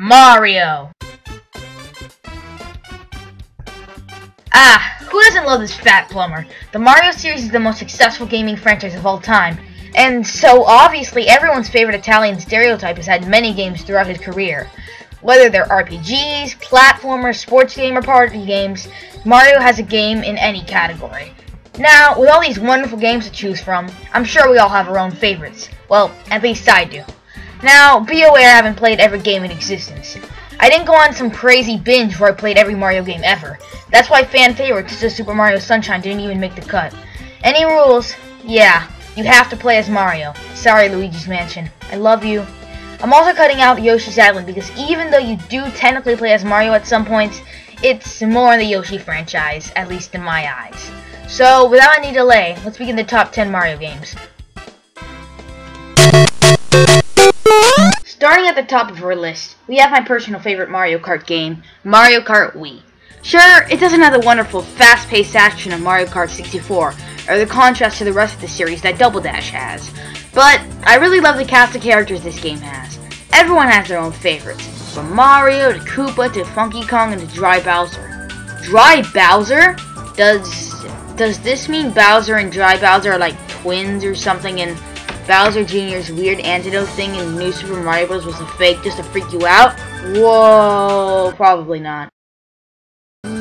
Mario! Who doesn't love this fat plumber? The Mario series is the most successful gaming franchise of all time, and so obviously everyone's favorite Italian stereotype has had many games throughout his career. Whether they're RPGs, platformers, sports game, or party games, Mario has a game in any category. Now, with all these wonderful games to choose from, I'm sure we all have our own favorites. Well, at least I do. Now, be aware I haven't played every game in existence. I didn't go on some crazy binge where I played every Mario game ever. That's why fan favorites such as Super Mario Sunshine didn't even make the cut. Any rules? Yeah, you have to play as Mario. Sorry, Luigi's Mansion. I love you. I'm also cutting out Yoshi's Island because even though you do technically play as Mario at some points, it's more in the Yoshi franchise, at least in my eyes. So, without any delay, let's begin the top 10 Mario games. Starting at the top of our list, we have my personal favorite Mario Kart game, Mario Kart Wii. Sure, it doesn't have the wonderful, fast-paced action of Mario Kart 64, or the contrast to the rest of the series that Double Dash has, but I really love the cast of characters this game has. Everyone has their own favorites, from Mario to Koopa to Funky Kong and to Dry Bowser. Dry Bowser? Does this mean Bowser and Dry Bowser are like twins or something, and Bowser Jr.'s weird antidote thing in New Super Mario Bros. Was a fake just to freak you out? Whoa, probably not.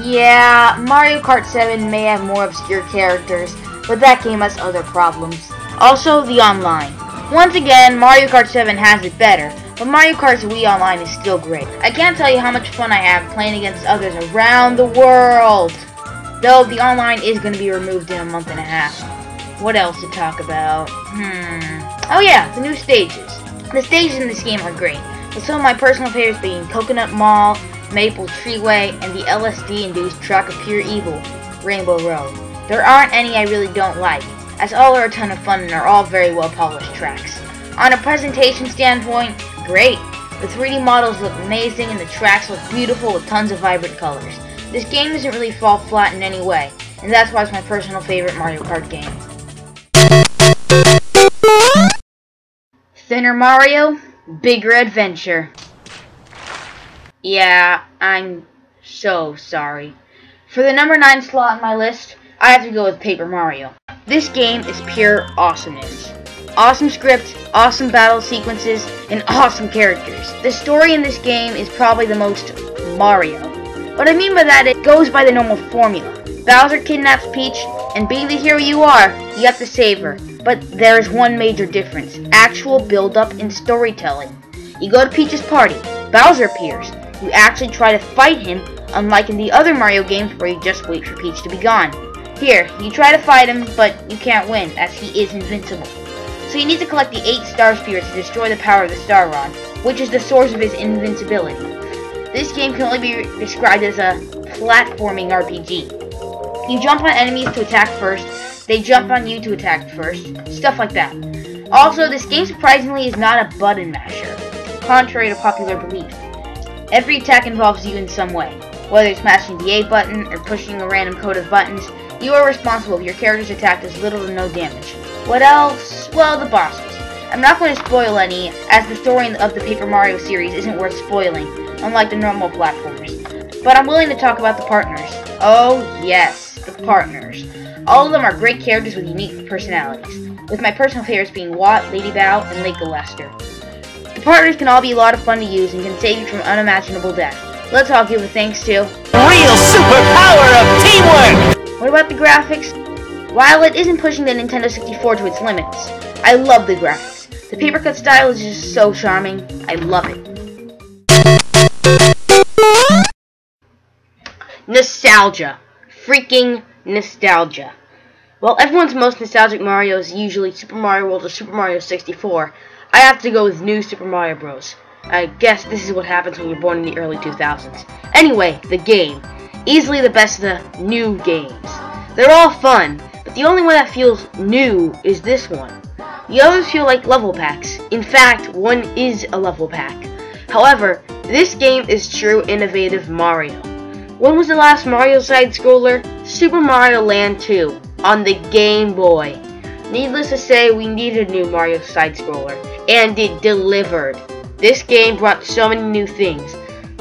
Yeah, Mario Kart 7 may have more obscure characters, but that game has other problems. Also, the online. Once again, Mario Kart 7 has it better, but Mario Kart's Wii Online is still great. I can't tell you how much fun I have playing against others around the world. Though the online is going to be removed in a month and a half. What else to talk about? Oh yeah, the new stages. The stages in this game are great, with some of my personal favorites being Coconut Mall, Maple Treeway, and the LSD-induced track of pure evil, Rainbow Road. There aren't any I really don't like, as all are a ton of fun and are all very well polished tracks. On a presentation standpoint, great. The 3D models look amazing and the tracks look beautiful with tons of vibrant colors. This game doesn't really fall flat in any way, and that's why it's my personal favorite Mario Kart game. Thinner Mario, Bigger Adventure. Yeah, I'm so sorry. For the number 9 slot on my list, I have to go with Paper Mario. This game is pure awesomeness. Awesome script, awesome battle sequences, and awesome characters. The story in this game is probably the most Mario. What I mean by that, it goes by the normal formula. Bowser kidnaps Peach, and being the hero you are, you have to save her. But there is one major difference, actual build-up in storytelling. You go to Peach's party, Bowser appears. You actually try to fight him, unlike in the other Mario games where you just wait for Peach to be gone. Here, you try to fight him, but you can't win, as he is invincible. So you need to collect the 8 Star Spirits to destroy the power of the Star Rod, which is the source of his invincibility. This game can only be described as a platforming RPG. You jump on enemies to attack first, they jump on you to attack first, stuff like that. Also, this game surprisingly is not a button masher, contrary to popular belief. Every attack involves you in some way. Whether it's mashing the A button or pushing a random code of buttons, you are responsible if your character's attack does little to no damage. What else? Well, the bosses. I'm not going to spoil any, as the story of the Paper Mario series isn't worth spoiling, unlike the normal platformers. But I'm willing to talk about the partners. Oh yes, the partners. All of them are great characters with unique personalities, with my personal favorites being Watt, Lady Bow, and Lake Lester. The partners can all be a lot of fun to use and can save you from unimaginable death. Let's all give a thanks to real superpower of teamwork! What about the graphics? While it isn't pushing the Nintendo 64 to its limits, I love the graphics. The paper cut style is just so charming. I love it. Nostalgia. Freaking nostalgia. While everyone's most nostalgic Mario is usually Super Mario World or Super Mario 64, I have to go with New Super Mario Bros. I guess this is what happens when you're born in the early 2000s. Anyway, the game. Easily the best of the new games. They're all fun, but the only one that feels new is this one. The others feel like level packs. In fact, one is a level pack. However, this game is true innovative Mario. When was the last Mario side-scroller? Super Mario Land 2 on the Game Boy. Needless to say, we needed a new Mario side-scroller, and it delivered. This game brought so many new things.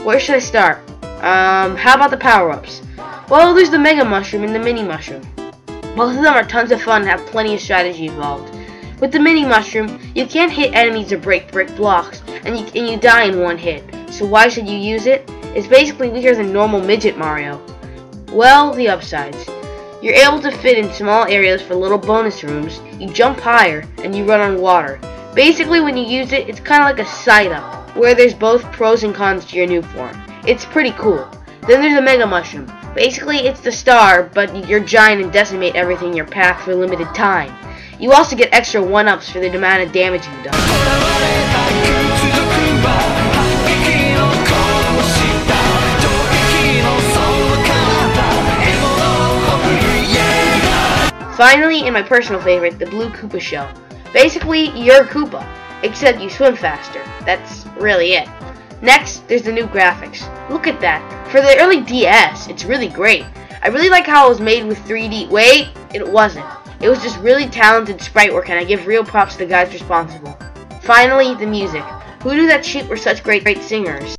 Where should I start? How about the power-ups? Well, there's the Mega Mushroom and the Mini Mushroom. Both of them are tons of fun and have plenty of strategy involved. With the Mini Mushroom, you can't hit enemies or break brick blocks, and you die in one hit. So why should you use it? It's basically weaker than normal midget Mario. Well, the upsides. You're able to fit in small areas for little bonus rooms, you jump higher, and you run on water. Basically, when you use it, it's kind of like a side-up, where there's both pros and cons to your new form. It's pretty cool. Then there's the Mega Mushroom. Basically, it's the star, but you're giant and decimate everything in your path for a limited time. You also get extra 1-ups for the amount of damage you've done. Finally, and my personal favorite, the Blue Koopa Shell. Basically, you're a Koopa, except you swim faster. That's really it. Next, there's the new graphics. Look at that. For the early DS, it's really great. I really like how it was made with 3D. Wait, it wasn't. It was just really talented sprite work, and I give real props to the guys responsible. Finally, the music. Who knew that Sheep were such great singers?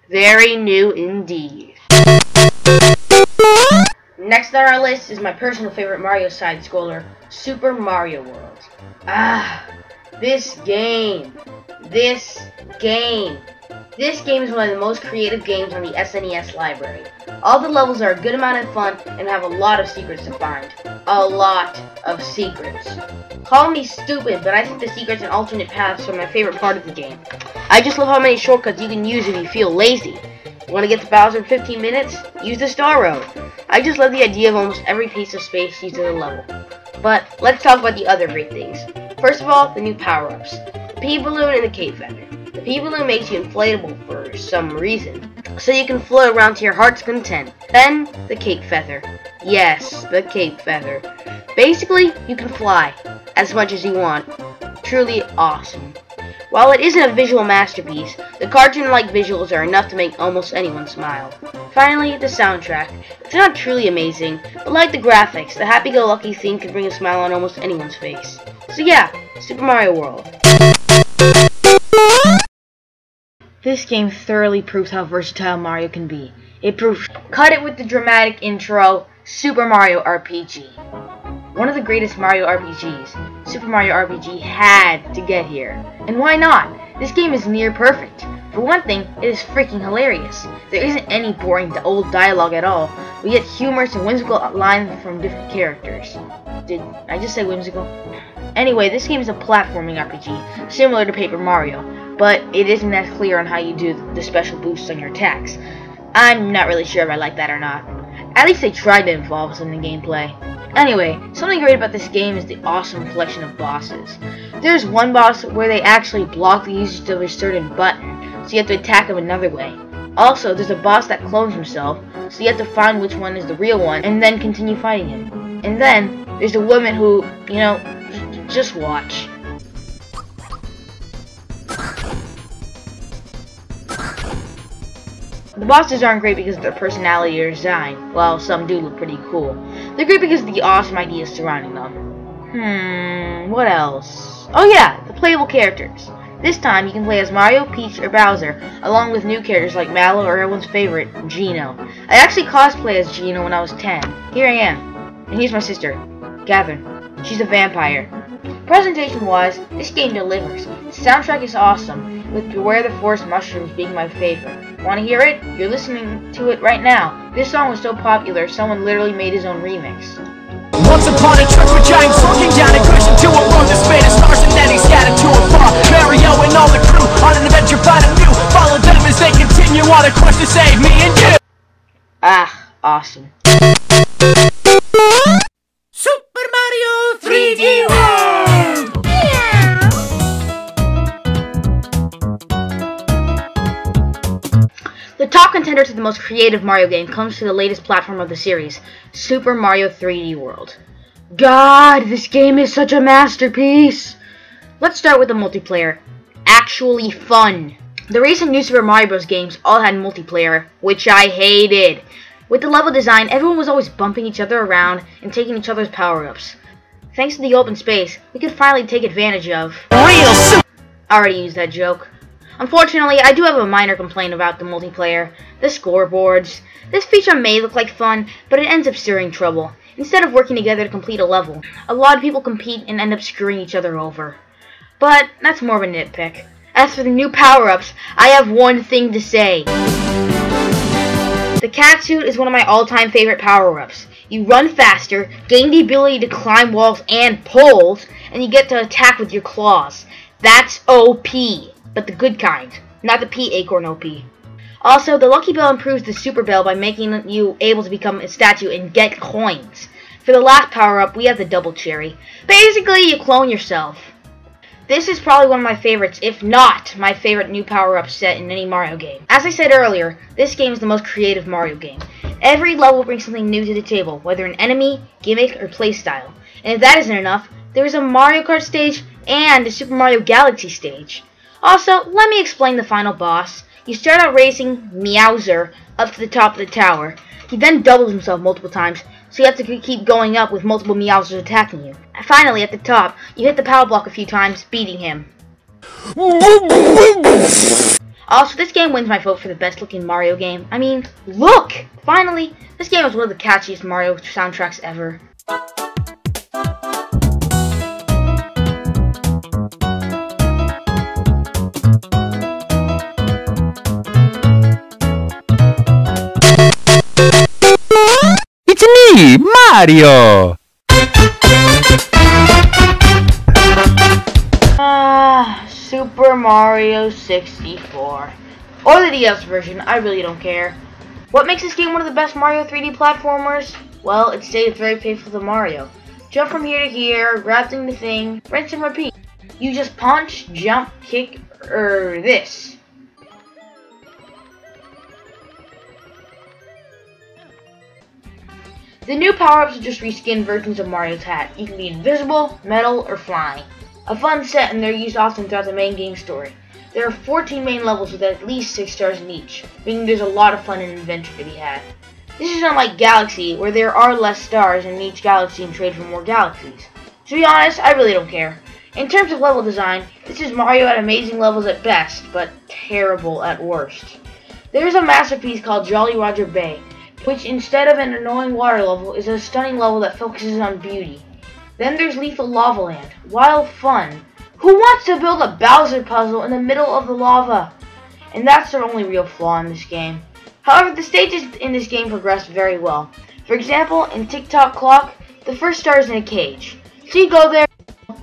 Very new indeed. Next on our list is my personal favorite Mario side-scroller, Super Mario World. This game is one of the most creative games on the SNES library. All the levels are a good amount of fun and have a lot of secrets to find. A lot of secrets. Call me stupid, but I think the secrets and alternate paths are my favorite part of the game. I just love how many shortcuts you can use if you feel lazy. Want to get to Bowser in 15 minutes? Use the Star Road. I just love the idea of almost every piece of space used in a level. But let's talk about the other great things. First of all, the new power-ups. The Pea Balloon and the Cape Feather. The Pea Balloon makes you inflatable for some reason, so you can float around to your heart's content. Then, the Cape Feather. Yes, the Cape Feather. Basically, you can fly as much as you want. Truly awesome. While it isn't a visual masterpiece, the cartoon-like visuals are enough to make almost anyone smile. Finally, the soundtrack. It's not truly amazing, but like the graphics, the happy-go-lucky theme can bring a smile on almost anyone's face. So yeah, Super Mario World. This game thoroughly proves how versatile Mario can be. It proves, cut it with the dramatic intro, Super Mario RPG. One of the greatest Mario RPGs, Super Mario RPG had to get here. And why not? This game is near perfect. For one thing, it is freaking hilarious. There isn't any boring old dialogue at all. We get humorous and whimsical lines from different characters. Did I just say whimsical? Anyway, this game is a platforming RPG, similar to Paper Mario, but it isn't as clear on how you do the special boosts on your attacks. I'm not really sure if I like that or not. At least they tried to involve us in the gameplay. Anyway, something great about this game is the awesome collection of bosses. There's one boss where they actually block the usage of a certain button, so you have to attack him another way. Also, there's a boss that clones himself, so you have to find which one is the real one, and then continue fighting him. And then, there's a woman who, just watch. The bosses aren't great because of their personality or design, while some do look pretty cool. They're great because of the awesome ideas surrounding them. What else? Oh yeah, the playable characters. This time you can play as Mario, Peach, or Bowser, along with new characters like Mallow or everyone's favorite, Geno. I actually cosplayed as Geno when I was 10. Here I am. And here's my sister, Gavin. She's a vampire. Presentation-wise, this game delivers. The soundtrack is awesome, with Beware the Forest Mushrooms being my favorite. Want to hear it? You're listening to it right now. This song was so popular, someone literally made his own remix. Once upon a trip with giants looking down a cushion to a world that's made of stars and then he scattered to a far. Mario and all the crew on an adventure finding new. Follow them as they continue on a quest to save me and you. Awesome. Super Mario 3D World! The top contender to the most creative Mario game comes to the latest platform of the series, Super Mario 3D World. God, this game is such a masterpiece! Let's start with the multiplayer. Actually fun. The recent new Super Mario Bros. Games all had multiplayer, which I hated. With the level design, everyone was always bumping each other around and taking each other's power-ups. Thanks to the open space, we could finally take advantage of... I already used that joke. Unfortunately, I do have a minor complaint about the multiplayer. The scoreboards. This feature may look like fun, but it ends up stirring trouble. Instead of working together to complete a level, a lot of people compete and end up screwing each other over. But that's more of a nitpick. As for the new power-ups, I have one thing to say. The cat suit is one of my all-time favorite power-ups. You run faster, gain the ability to climb walls and poles, and you get to attack with your claws. That's OP, but the good kind, not the P acorn OP. Also, the Lucky Bell improves the Super Bell by making you able to become a statue and get coins. For the last power-up, we have the Double Cherry. Basically, you clone yourself. This is probably one of my favorites, if not my favorite new power-up set in any Mario game. As I said earlier, this game is the most creative Mario game. Every level brings something new to the table, whether an enemy, gimmick, or playstyle. And if that isn't enough, there is a Mario Kart stage and a Super Mario Galaxy stage. Also, let me explain the final boss. You start out racing Meowser up to the top of the tower. He then doubles himself multiple times, so you have to keep going up with multiple Meowsers attacking you. And finally, at the top, you hit the power block a few times, beating him. Also, this game wins my vote for the best looking Mario game. I mean, look! Finally, this game is one of the catchiest Mario soundtracks ever. It's me, Mario! Super Mario 64. Or the DS version, I really don't care. What makes this game one of the best Mario 3D platformers? Well, it stays very faithful to Mario. Jump from here to here, grab thing to thing, rinse and repeat. You just punch, jump, kick, or this. The new power-ups are just reskinned versions of Mario's hat. You can be invisible, metal, or flying. A fun set, and they're used often throughout the main game story. There are 14 main levels with at least 6 stars in each, meaning there's a lot of fun and adventure to be had. This is unlike Galaxy, where there are less stars in each galaxy and trade for more galaxies. To be honest, I really don't care. In terms of level design, this is Mario at amazing levels at best, but terrible at worst. There is a masterpiece called Jolly Roger Bay, which instead of an annoying water level is a stunning level that focuses on beauty. Then there's Lethal Lava Land. Wild fun. Who wants to build a Bowser puzzle in the middle of the lava? And that's their only real flaw in this game. However, the stages in this game progress very well. For example, in Tick-Tock Clock, the first star is in a cage. So you go there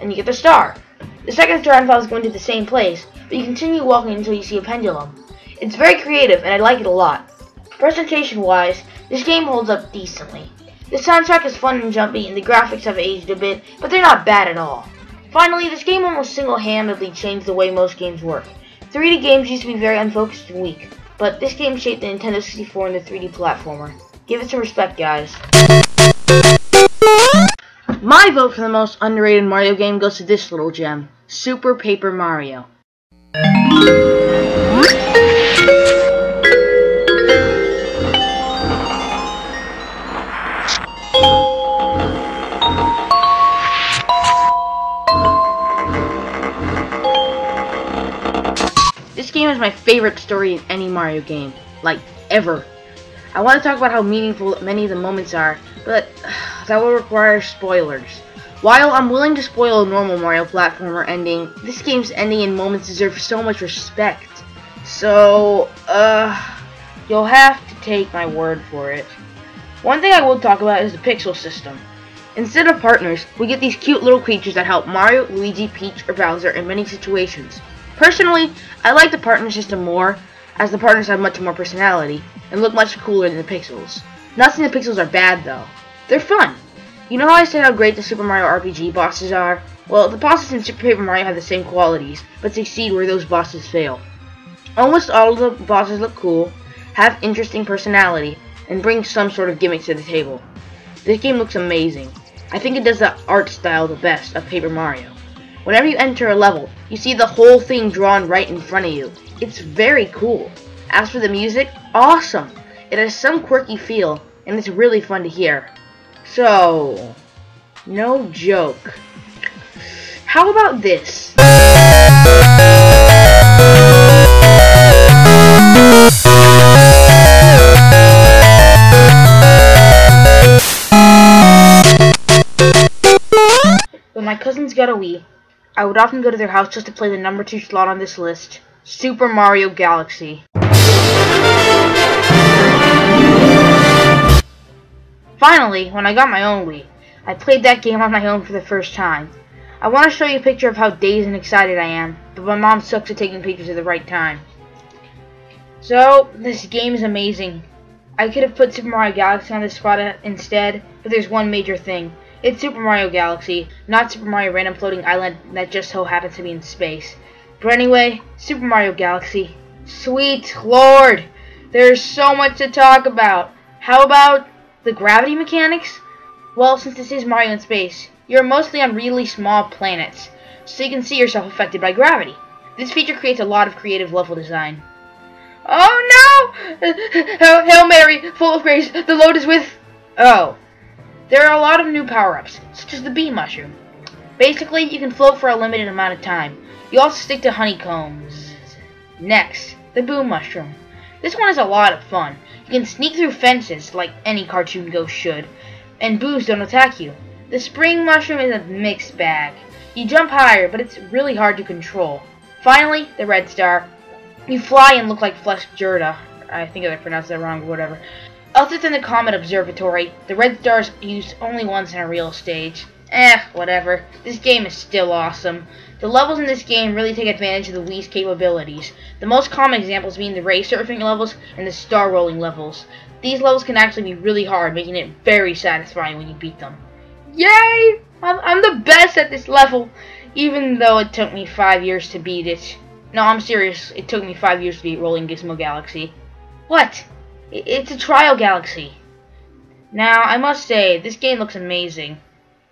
and you get the star. The second star involves going to the same place, but you continue walking until you see a pendulum. It's very creative and I like it a lot. Presentation-wise, this game holds up decently. The soundtrack is fun and jumpy, and the graphics have aged a bit, but they're not bad at all. Finally, this game almost single-handedly changed the way most games work. 3D games used to be very unfocused and weak, but this game shaped the Nintendo 64 into 3D platformer. Give it some respect, guys. My vote for the most underrated Mario game goes to this little gem, Super Paper Mario. This game is my favorite story in any Mario game, like, ever. I want to talk about how meaningful many of the moments are, but that will require spoilers. While I'm willing to spoil a normal Mario platformer ending, this game's ending and moments deserve so much respect. So, you'll have to take my word for it. One thing I will talk about is the pixel system. Instead of partners, we get these cute little creatures that help Mario, Luigi, Peach, or Bowser in many situations. Personally, I like the partner system more, as the partners have much more personality, and look much cooler than the pixels. Not saying the pixels are bad though. They're fun. You know how I said how great the Super Mario RPG bosses are? Well, the bosses in Super Paper Mario have the same qualities, but succeed where those bosses fail. Almost all of the bosses look cool, have interesting personality, and bring some sort of gimmick to the table. This game looks amazing. I think it does the art style the best of Paper Mario. Whenever you enter a level, you see the whole thing drawn right in front of you. It's very cool. As for the music, awesome. It has some quirky feel, and it's really fun to hear. So, no joke. How about this? When my cousins got a Wii, I would often go to their house just to play the number 2 slot on this list, Super Mario Galaxy. Finally, when I got my own Wii, I played that game on my own for the first time. I want to show you a picture of how dazed and excited I am, but my mom sucks at taking pictures at the right time. So, this game is amazing. I could have put Super Mario Galaxy on this spot instead, but there's one major thing. It's Super Mario Galaxy, not Super Mario Random Floating Island that just so happens to be in space. But anyway, Super Mario Galaxy. Sweet Lord! There's so much to talk about. How about the gravity mechanics? Well, since this is Mario in space, you're mostly on really small planets, so you can see yourself affected by gravity. This feature creates a lot of creative level design. Oh no! Hail Mary, full of grace, the Lord is with... Oh. There are a lot of new power-ups, such as the bee mushroom. Basically, you can float for a limited amount of time. You also stick to honeycombs. Next, the boom mushroom. This one is a lot of fun. You can sneak through fences, like any cartoon ghost should, and boos don't attack you. The spring mushroom is a mixed bag. You jump higher, but it's really hard to control. Finally, the red star. You fly and look like Flesh Jorda. I think I pronounced that wrong, or whatever. Other than the Comet Observatory, the red star is used only once in a real stage. Whatever. This game is still awesome. The levels in this game really take advantage of the Wii's capabilities. The most common examples being the ray surfing levels and the star rolling levels. These levels can actually be really hard, making it very satisfying when you beat them. Yay! I'm the best at this level, even though it took me 5 years to beat it. No, I'm serious. It took me 5 years to beat Rolling Gizmo Galaxy. What? It's a trial galaxy. Now, I must say, this game looks amazing.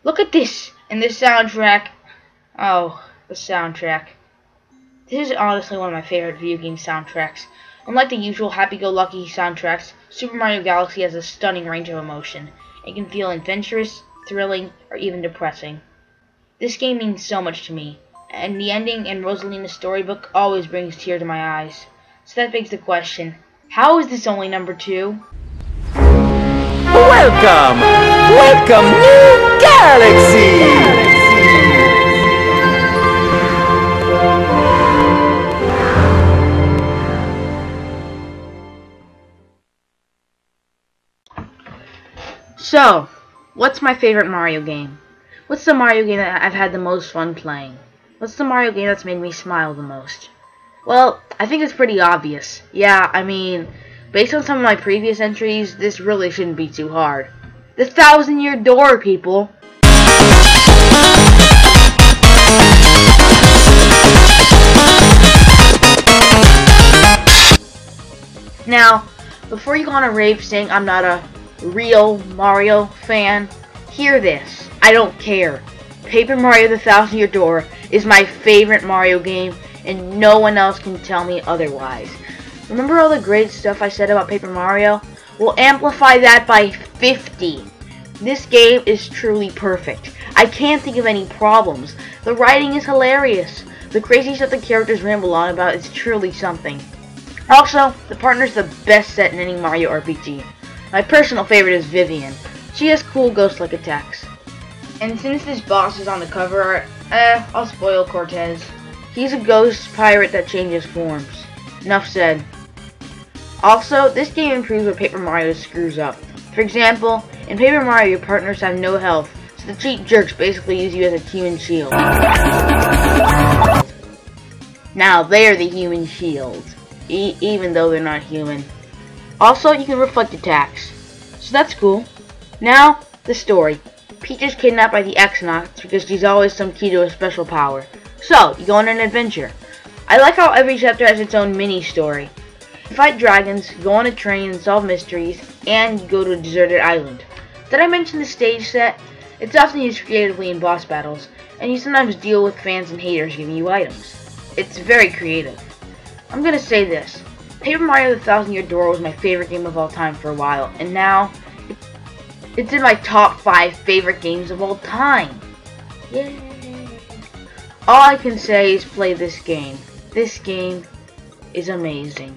Look at this, and this soundtrack. Oh, the soundtrack. This is honestly one of my favorite video game soundtracks. Unlike the usual happy-go-lucky soundtracks, Super Mario Galaxy has a stunning range of emotion. It can feel adventurous, thrilling, or even depressing. This game means so much to me, and the ending in Rosalina's storybook always brings tears to my eyes. So that begs the question, how is this only number 2? Welcome! Welcome, new galaxy! So, what's my favorite Mario game? What's the Mario game that I've had the most fun playing? What's the Mario game that's made me smile the most? Well, I think it's pretty obvious. Yeah, I mean, based on some of my previous entries, this really shouldn't be too hard. The 1,000-Year Door, people! Now, before you go on a rave saying I'm not a real Mario fan, hear this. I don't care. Paper Mario the 1,000-Year Door is my favorite Mario game, and no one else can tell me otherwise. Remember all the great stuff I said about Paper Mario? Well, amplify that by 50. This game is truly perfect. I can't think of any problems. The writing is hilarious. The crazy stuff the characters ramble on about is truly something. Also, the partner's the best set in any Mario RPG. My personal favorite is Vivian. She has cool ghost-like attacks. And since this boss is on the cover art, I'll spoil Cortez. He's a ghost pirate that changes forms. Enough said. Also, this game improves where Paper Mario screws up. For example, in Paper Mario your partners have no health, so the cheap jerks basically use you as a human shield. Now they're the human shield, even though they're not human. Also, you can reflect attacks, so that's cool. Now, the story. Peach is kidnapped by the Xnauts because she's always some key to a special power. So, you go on an adventure. I like how every chapter has its own mini-story. You fight dragons, go on a train and solve mysteries, and you go to a deserted island. Did I mention the stage set? It's often used creatively in boss battles, and you sometimes deal with fans and haters giving you items. It's very creative. I'm gonna say this. Paper Mario the Thousand Year Door was my favorite game of all time for a while, and now it's in my top 5 favorite games of all time. Yay! All I can say is play this game. This game is amazing.